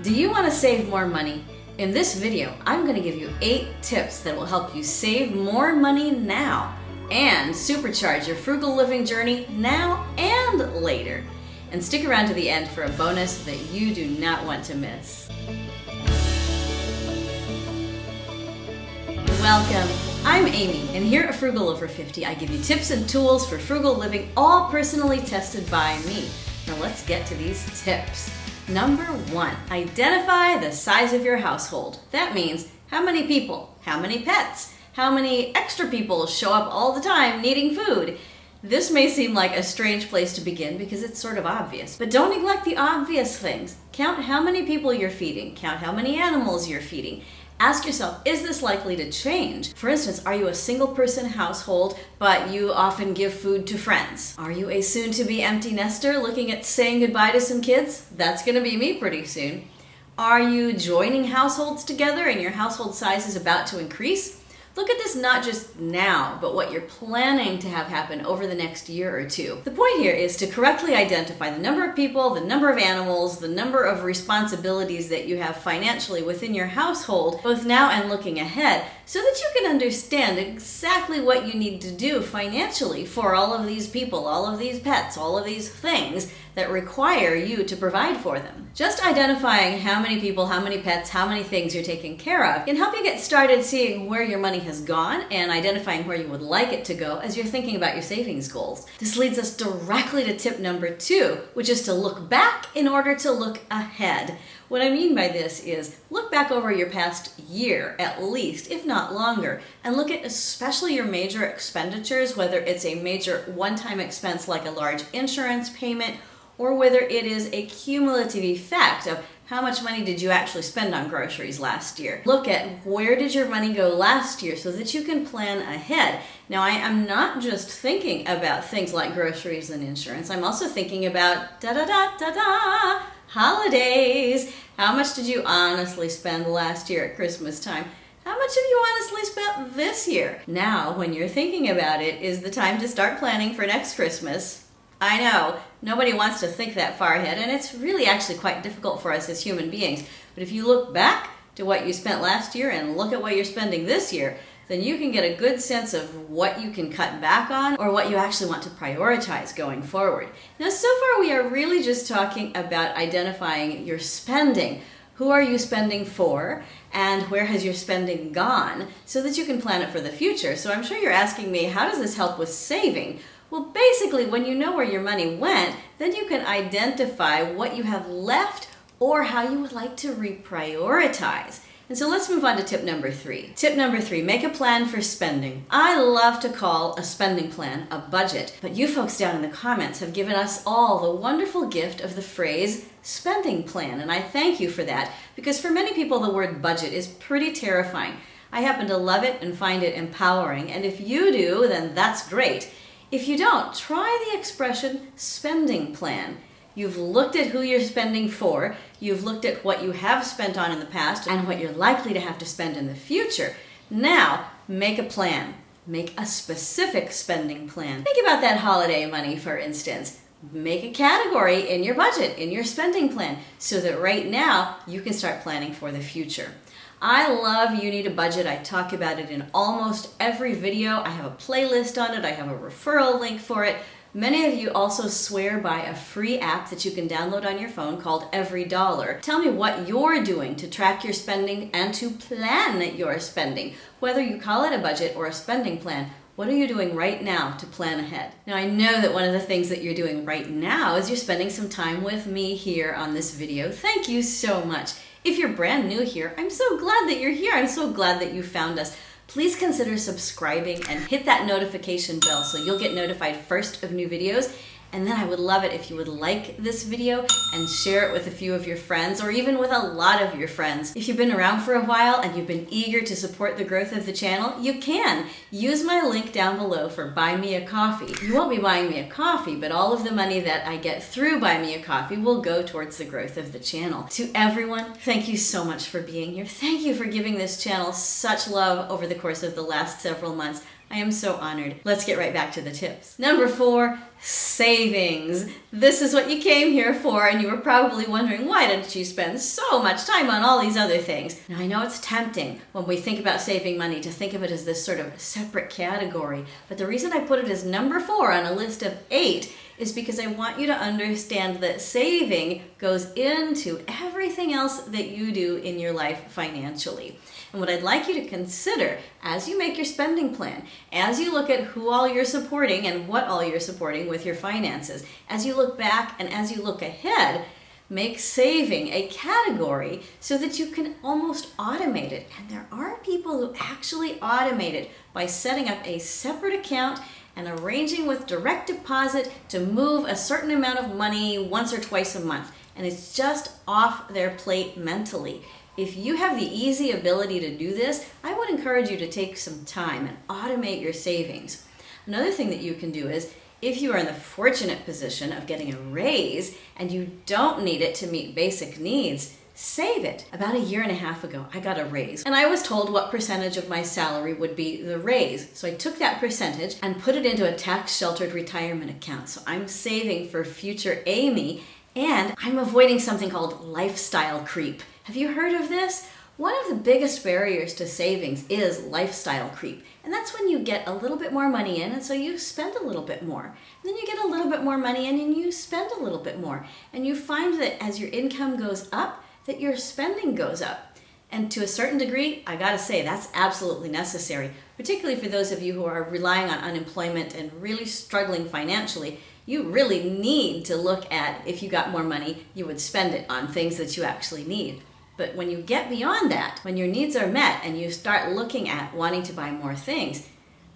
Do you want to save more money? In this video, I'm going to give you 8 tips that will help you save more money now and supercharge your frugal living journey now and later. And stick around to the end for a bonus that you do not want to miss. Welcome. I'm Amy, and here at Frugal Over 50, I give you tips and tools for frugal living, all personally tested by me. Now let's get to these tips. Number 1, identify the size of your household. That means how many people, how many pets, how many extra people show up all the time needing food. This may seem like a strange place to begin because it's sort of obvious, but don't neglect the obvious things. Count how many people you're feeding, count how many animals you're feeding. Ask yourself, is this likely to change? For instance, are you a single person household, but you often give food to friends? Are you a soon-to-be empty nester looking at saying goodbye to some kids? That's gonna be me pretty soon. Are you joining households together and your household size is about to increase? Look at this not just now, but what you're planning to have happen over the next year or two. The point here is to correctly identify the number of people, the number of animals, the number of responsibilities that you have financially within your household, both now and looking ahead, so that you can understand exactly what you need to do financially for all of these people, all of these pets, all of these things that require you to provide for them. Just identifying how many people, how many pets, how many things you're taking care of can help you get started seeing where your money has gone and identifying where you would like it to go as you're thinking about your savings goals. This leads us directly to tip number 2, which is to look back in order to look ahead. What I mean by this is look back over your past year at least, if not longer, and look at especially your major expenditures, whether it's a major one-time expense like a large insurance payment, or whether it is a cumulative effect of how much money did you actually spend on groceries last year. Look at where did your money go last year so that you can plan ahead. Now, I am not just thinking about things like groceries and insurance. I'm also thinking about holidays. How much did you honestly spend last year at Christmas time? How much have you honestly spent this year? Now, when you're thinking about it, is the time to start planning for next Christmas. I know, nobody wants to think that far ahead, and it's really actually quite difficult for us as human beings. But if you look back to what you spent last year and look at what you're spending this year, then you can get a good sense of what you can cut back on or what you actually want to prioritize going forward. Now, so far we are really just talking about identifying your spending. Who are you spending for, and where has your spending gone, so that you can plan it for the future. So I'm sure you're asking me, how does this help with saving? Well, basically, when you know where your money went, then you can identify what you have left or how you would like to reprioritize. And so let's move on to tip number 3. Tip number 3, make a plan for spending. I love to call a spending plan a budget, but you folks down in the comments have given us all the wonderful gift of the phrase spending plan, and I thank you for that, because for many people the word budget is pretty terrifying. I happen to love it and find it empowering, and if you do, then that's great. If you don't, try the expression spending plan. You've looked at who you're spending for, you've looked at what you have spent on in the past and what you're likely to have to spend in the future. Now, make a plan. Make a specific spending plan. Think about that holiday money, for instance. Make a category in your budget, in your spending plan, so that right now you can start planning for the future. I love You Need a Budget. I talk about it in almost every video. I have a playlist on it. I have a referral link for it. Many of you also swear by a free app that you can download on your phone called Every Dollar. Tell me what you're doing to track your spending and to plan your spending. Whether you call it a budget or a spending plan, what are you doing right now to plan ahead? Now, I know that one of the things that you're doing right now is you're spending some time with me here on this video. Thank you so much. If you're brand new here, I'm so glad that you're here. I'm so glad that you found us. Please consider subscribing and hit that notification bell so you'll get notified first of new videos. And then I would love it if you would like this video and share it with a few of your friends, or even with a lot of your friends. If you've been around for a while and you've been eager to support the growth of the channel, you can. Use my link down below for Buy Me a Coffee. You won't be buying me a coffee, but all of the money that I get through Buy Me a Coffee will go towards the growth of the channel. To everyone, thank you so much for being here. Thank you for giving this channel such love over the course of the last several months. I am so honored. Let's get right back to the tips. Number 4, savings. This is what you came here for, and you were probably wondering, why didn't you spend so much time on all these other things? Now, I know it's tempting when we think about saving money to think of it as this sort of separate category, but the reason I put it as number 4 on a list of 8 is because I want you to understand that saving goes into everything else that you do in your life financially. And what I'd like you to consider as you make your spending plan, as you look at who all you're supporting and what all you're supporting with your finances, as you look back and as you look ahead, make saving a category so that you can almost automate it. And there are people who actually automate it by setting up a separate account and arranging with direct deposit to move a certain amount of money once or twice a month. And it's just off their plate mentally. If you have the easy ability to do this, I would encourage you to take some time and automate your savings. Another thing that you can do is, if you are in the fortunate position of getting a raise and you don't need it to meet basic needs, save it. About 1.5 years ago, I got a raise, and I was told what percentage of my salary would be the raise. So I took that percentage and put it into a tax-sheltered retirement account. So I'm saving for future Amy, and I'm avoiding something called lifestyle creep. Have you heard of this? One of the biggest barriers to savings is lifestyle creep. And that's when you get a little bit more money in, and so you spend a little bit more. And then you get a little bit more money in and you spend a little bit more. And you find that as your income goes up, that your spending goes up. And to a certain degree, I gotta say, that's absolutely necessary, particularly for those of you who are relying on unemployment and really struggling financially. You really need to look at, if you got more money, you would spend it on things that you actually need. But when you get beyond that, when your needs are met and you start looking at wanting to buy more things,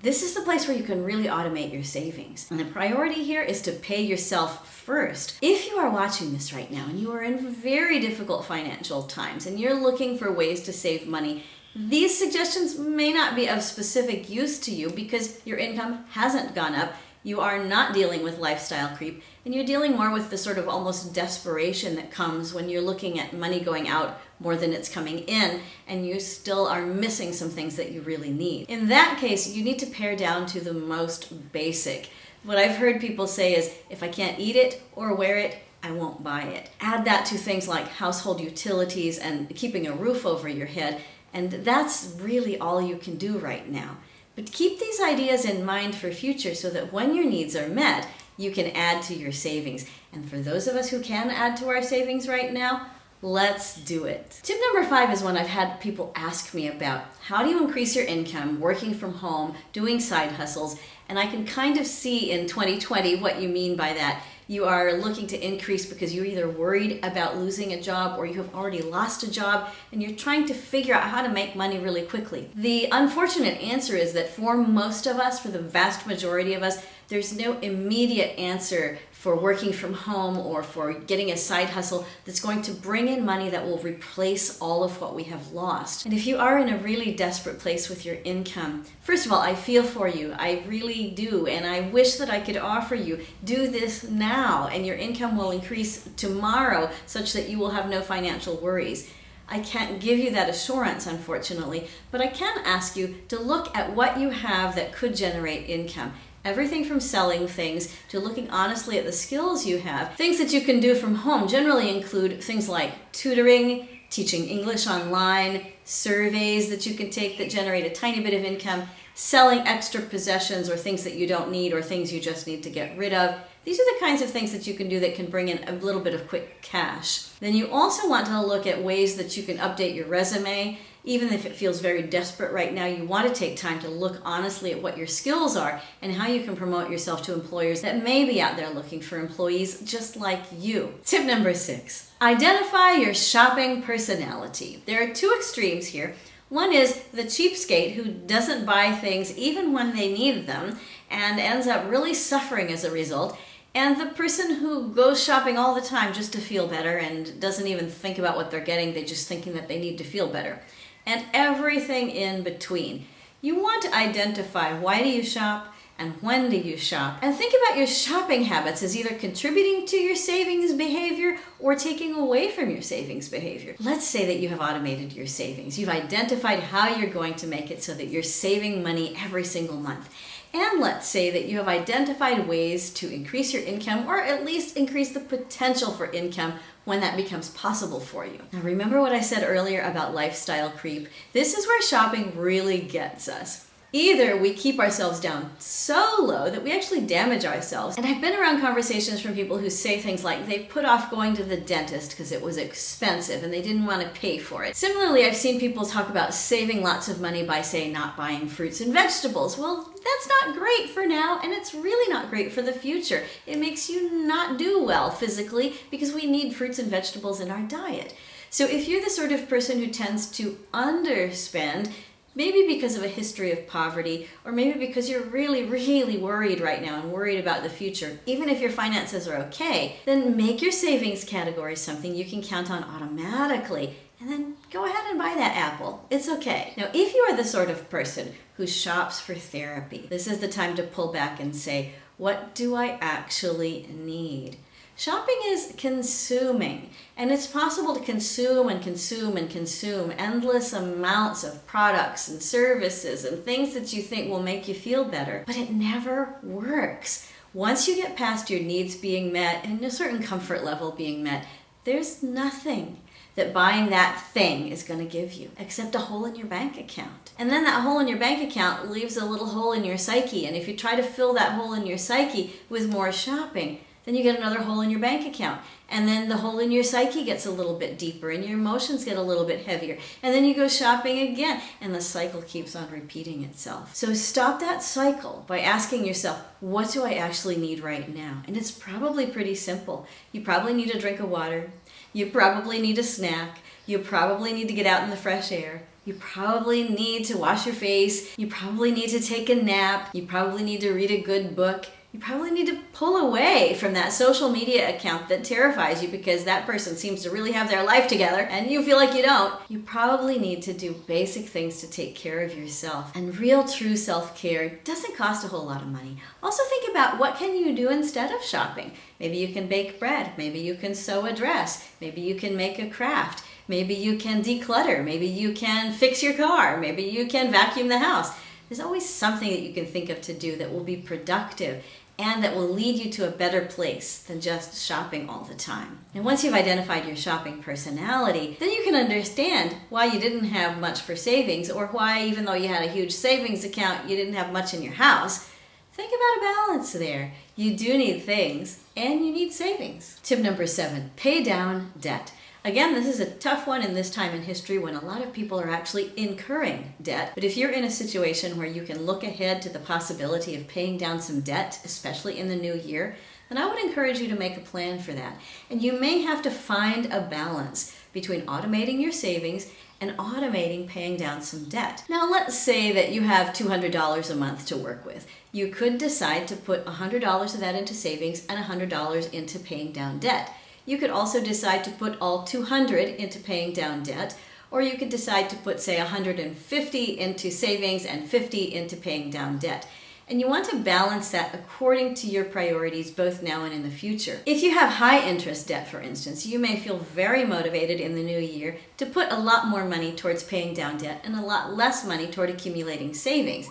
this is the place where you can really automate your savings. And the priority here is to pay yourself first. If you are watching this right now and you are in very difficult financial times and you're looking for ways to save money, these suggestions may not be of specific use to you because your income hasn't gone up. You are not dealing with lifestyle creep, and you're dealing more with the sort of almost desperation that comes when you're looking at money going out more than it's coming in, and you still are missing some things that you really need. In that case, you need to pare down to the most basic. What I've heard people say is, if I can't eat it or wear it, I won't buy it. Add that to things like household utilities and keeping a roof over your head, and that's really all you can do right now. But keep these ideas in mind for future so that when your needs are met, you can add to your savings. And for those of us who can add to our savings right now, let's do it. Tip number 5 is one I've had people ask me about. How do you increase your income working from home, doing side hustles? And I can kind of see in 2020 what you mean by that. You are looking to increase because you're either worried about losing a job or you have already lost a job and you're trying to figure out how to make money really quickly. The unfortunate answer is that for most of us, for the vast majority of us, there's no immediate answer for working from home or for getting a side hustle that's going to bring in money that will replace all of what we have lost. And if you are in a really desperate place with your income, first of all, I feel for you. I really do. And I wish that I could offer you, do this now and your income will increase tomorrow such that you will have no financial worries. I can't give you that assurance, unfortunately, but I can ask you to look at what you have that could generate income. Everything from selling things to looking honestly at the skills you have. Things that you can do from home generally include things like tutoring, teaching English online, surveys that you can take that generate a tiny bit of income, selling extra possessions or things that you don't need or things you just need to get rid of. These are the kinds of things that you can do that can bring in a little bit of quick cash. Then you also want to look at ways that you can update your resume. Even if it feels very desperate right now, you want to take time to look honestly at what your skills are and how you can promote yourself to employers that may be out there looking for employees just like you. Tip number 6, identify your shopping personality. There are 2 extremes here. One is the cheapskate who doesn't buy things even when they need them and ends up really suffering as a result. And the person who goes shopping all the time just to feel better and doesn't even think about what they're getting, they're just thinking that they need to feel better. And everything in between. You want to identify, why do you shop and when do you shop? And think about your shopping habits as either contributing to your savings behavior or taking away from your savings behavior. Let's say that you have automated your savings. You've identified how you're going to make it so that you're saving money every single month. And let's say that you have identified ways to increase your income, or at least increase the potential for income when that becomes possible for you. Now remember what I said earlier about lifestyle creep? This is where shopping really gets us. Either we keep ourselves down so low that we actually damage ourselves. And I've been around conversations from people who say things like they put off going to the dentist because it was expensive and they didn't want to pay for it. Similarly, I've seen people talk about saving lots of money by, say, not buying fruits and vegetables. Well, that's not great for now, and it's really not great for the future. It makes you not do well physically because we need fruits and vegetables in our diet. So if you're the sort of person who tends to underspend, maybe because of a history of poverty, or maybe because you're really, really worried right now and worried about the future, even if your finances are okay, then make your savings category something you can count on automatically, and then go ahead and buy that apple. It's okay. Now, if you are the sort of person who shops for therapy, this is the time to pull back and say, what do I actually need? Shopping is consuming, and it's possible to consume and consume and consume endless amounts of products and services and things that you think will make you feel better, but it never works. Once you get past your needs being met and a certain comfort level being met, there's nothing that buying that thing is going to give you except a hole in your bank account. And then that hole in your bank account leaves a little hole in your psyche, and if you try to fill that hole in your psyche with more shopping, then you get another hole in your bank account. And then the hole in your psyche gets a little bit deeper and your emotions get a little bit heavier. And then you go shopping again, and the cycle keeps on repeating itself. So stop that cycle by asking yourself, what do I actually need right now? And it's probably pretty simple. You probably need a drink of water. You probably need a snack. You probably need to get out in the fresh air. You probably need to wash your face. You probably need to take a nap. You probably need to read a good book. You probably need to pull away from that social media account that terrifies you because that person seems to really have their life together and you feel like you don't. You probably need to do basic things to take care of yourself. And real true self-care doesn't cost a whole lot of money. Also think about what can you do instead of shopping. Maybe you can bake bread. Maybe you can sew a dress. Maybe you can make a craft. Maybe you can declutter. Maybe you can fix your car. Maybe you can vacuum the house. There's always something that you can think of to do that will be productive and that will lead you to a better place than just shopping all the time. And once you've identified your shopping personality, then you can understand why you didn't have much for savings, or why, even though you had a huge savings account, you didn't have much in your house. Think about a balance there. You do need things, and you need savings. Tip number 7, pay down debt. Again, this is a tough one in this time in history when a lot of people are actually incurring debt. But if you're in a situation where you can look ahead to the possibility of paying down some debt, especially in the new year, then I would encourage you to make a plan for that. And you may have to find a balance between automating your savings and automating paying down some debt. Now, let's say that you have $200 a month to work with. You could decide to put $100 of that into savings and $100 into paying down debt. You could also decide to put all $200 into paying down debt, or you could decide to put, say, $150 into savings and $50 into paying down debt. And you want to balance that according to your priorities both now and in the future. If you have high interest debt, for instance, you may feel very motivated in the new year to put a lot more money towards paying down debt and a lot less money toward accumulating savings.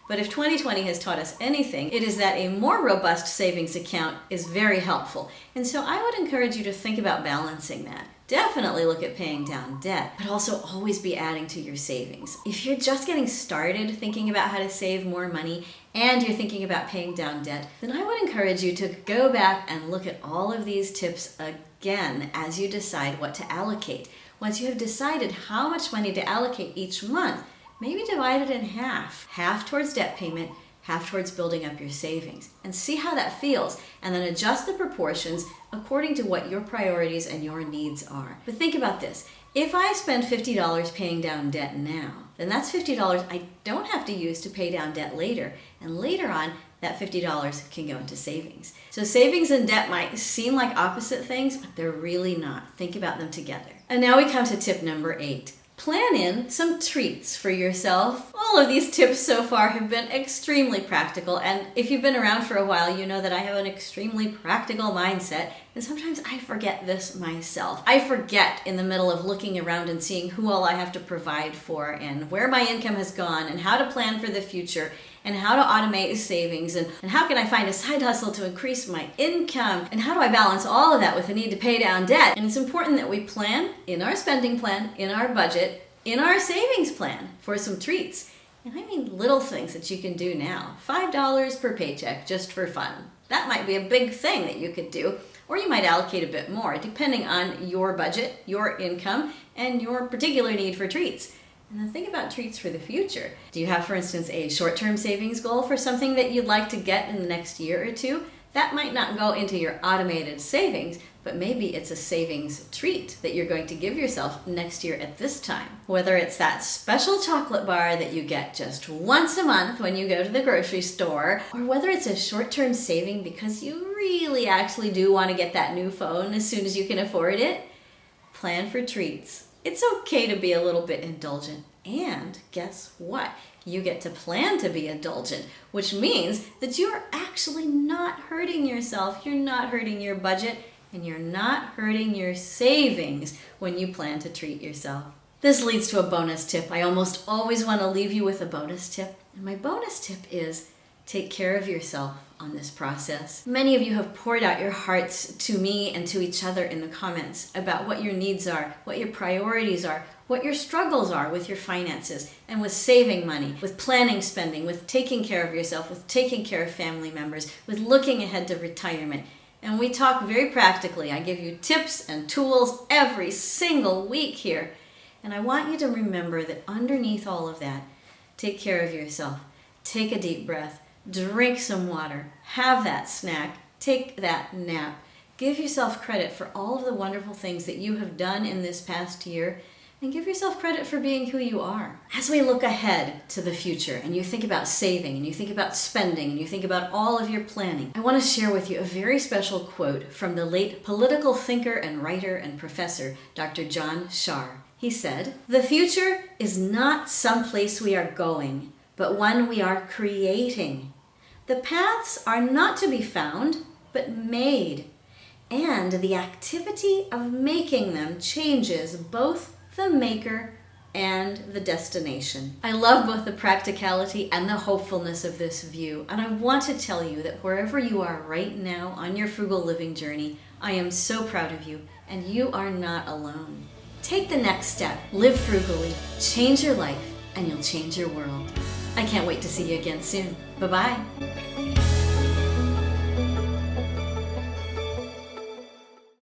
But if 2020 has taught us anything, it is that a more robust savings account is very helpful. And so I would encourage you to think about balancing that. Definitely look at paying down debt, but also always be adding to your savings. If you're just getting started thinking about how to save more money and you're thinking about paying down debt, then I would encourage you to go back and look at all of these tips again as you decide what to allocate. Once you have decided how much money to allocate each month, maybe divide it in half. Half towards debt payment, half towards building up your savings. And see how that feels, and then adjust the proportions according to what your priorities and your needs are. But think about this. If I spend $50 paying down debt now, then that's $50 I don't have to use to pay down debt later. And later on, that $50 can go into savings. So savings and debt might seem like opposite things, but they're really not. Think about them together. And now we come to tip number 8. plan in some treats for yourself. All of these tips so far have been extremely practical, and if you've been around for a while, you know that I have an extremely practical mindset, and sometimes I forget this myself. I forget in the middle of looking around and seeing who all I have to provide for, and where my income has gone, and how to plan for the future, and how to automate savings, and how can I find a side hustle to increase my income, and how do I balance all of that with the need to pay down debt. And it's important that we plan in our spending plan, in our budget, in our savings plan for some treats. And I mean little things that you can do now. $5 per paycheck just for fun. That might be a big thing that you could do, or you might allocate a bit more depending on your budget, your income, and your particular need for treats. And then think about treats for the future. Do you have, for instance, a short-term savings goal for something that you'd like to get in the next year or two? That might not go into your automated savings, but maybe it's a savings treat that you're going to give yourself next year at this time. Whether it's that special chocolate bar that you get just once a month when you go to the grocery store, or whether it's a short-term saving because you really actually do want to get that new phone as soon as you can afford it, plan for treats. It's okay to be a little bit indulgent. And guess what? You get to plan to be indulgent, which means that you're actually not hurting yourself. You're not hurting your budget, and you're not hurting your savings when you plan to treat yourself. This leads to a bonus tip. I almost always want to leave you with a bonus tip. And my bonus tip is take care of yourself on this process. Many of you have poured out your hearts to me and to each other in the comments about what your needs are, what your priorities are, what your struggles are with your finances and with saving money, with planning spending, with taking care of yourself, with taking care of family members, with looking ahead to retirement. And we talk very practically. I give you tips and tools every single week here. And I want you to remember that underneath all of that, take care of yourself. Take a deep breath. Drink some water, have that snack, take that nap. Give yourself credit for all of the wonderful things that you have done in this past year, and give yourself credit for being who you are. As we look ahead to the future and you think about saving and you think about spending and you think about all of your planning, I want to share with you a very special quote from the late political thinker and writer and professor, Dr. John Shar. He said, "The future is not some place we are going, but one we are creating. The paths are not to be found, but made. And the activity of making them changes both the maker and the destination." I love both the practicality and the hopefulness of this view. And I want to tell you that wherever you are right now on your frugal living journey, I am so proud of you, and you are not alone. Take the next step, live frugally, change your life, and you'll change your world. I can't wait to see you again soon. Bye-bye.